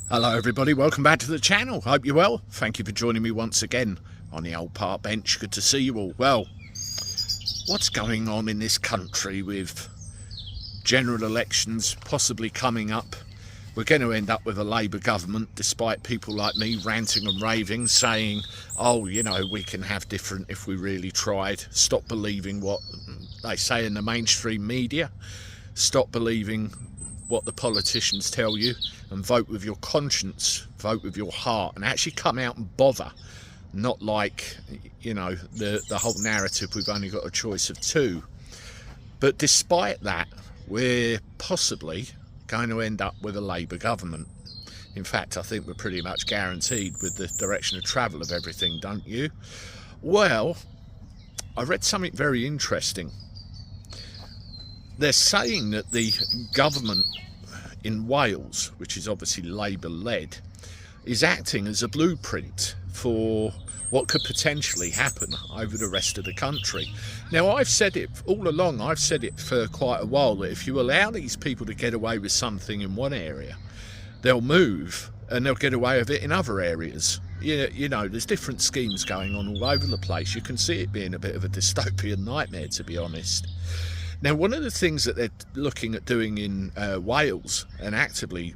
Hello everybody, welcome back to the channel. Hope you're well. Thank you for joining me once again on the old park bench. Good to see you all. Well, what's going on in this country with general elections possibly coming up? We're going to end up with a Labour government, despite people like me ranting and raving, saying, oh, you know, we can have different if we really tried. Stop believing what they say in the mainstream media. Stop believing what the politicians tell you and vote with your conscience, vote with your heart, and actually come out and bother. Not like, you know, the whole narrative, we've only got a choice of two. But despite that, we're possibly going to end up with a Labour government. In fact, I think we're pretty much guaranteed with the direction of travel of everything, don't you? Well, I read something very interesting. They're saying that the government in Wales, which is obviously Labour-led, is acting as a blueprint for what could potentially happen over the rest of the country. Now, I've said it all along, I've said it for quite a while, that if you allow these people to get away with something in one area, they'll move and they'll get away with it in other areas. You know, there's different schemes going on all over the place. You can see it being a bit of a dystopian nightmare, to be honest. Now, one of the things that they're looking at doing in Wales, and actively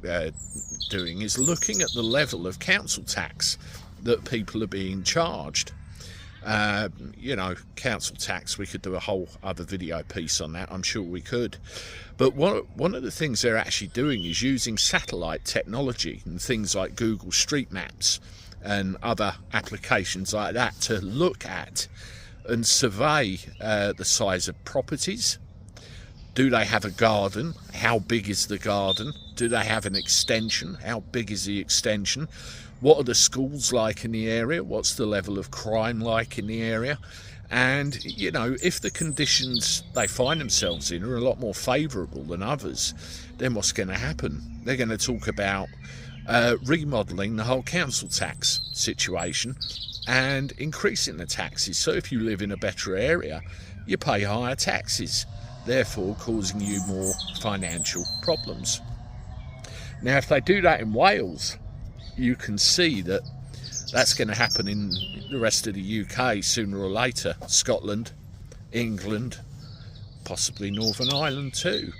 doing, is looking at the level of council tax that people are being charged. You know, council tax, we could do a whole other video piece on that, I'm sure we could. But one of the things they're actually doing is using satellite technology and things like Google Street Maps and other applications like that to look at and survey the size of properties. Do they have a garden? How big is the garden? Do they have an extension? How big is the extension? What are the schools like in the area? What's the level of crime like in the area? And, you know, if the conditions they find themselves in are a lot more favourable than others, then what's going to happen? They're going to talk about remodelling the whole council tax situation and increasing the taxes. So if you live in a better area, you pay higher taxes, therefore causing you more financial problems. Now, if they do that in Wales, you can see that that's going to happen in the rest of the UK sooner or later. Scotland, England, possibly Northern Ireland too.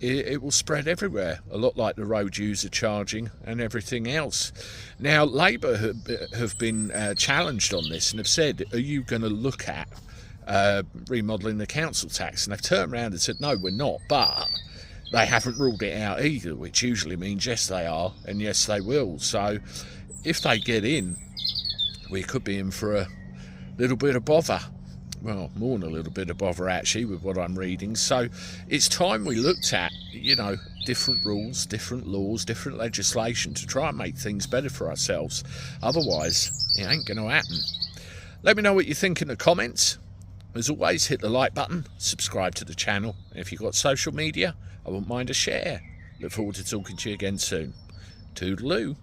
It will spread everywhere, a lot like the road user charging and everything else. Now, Labour have been challenged on this and have said, are you going to look at remodelling the council tax? And they've turned around and said, no, we're not. But they haven't ruled it out either, which usually means yes, they are, and yes, they will. So if they get in, we could be in for a little bit of bother. Well, more than a little bit of bother, actually, with what I'm reading. So it's time we looked at, you know, different rules, different laws, different legislation to try and make things better for ourselves. Otherwise, it ain't going to happen. Let me know what you think in the comments. As always, hit the like button, subscribe to the channel. And if you've got social media, I wouldn't mind a share. Look forward to talking to you again soon. Toodaloo.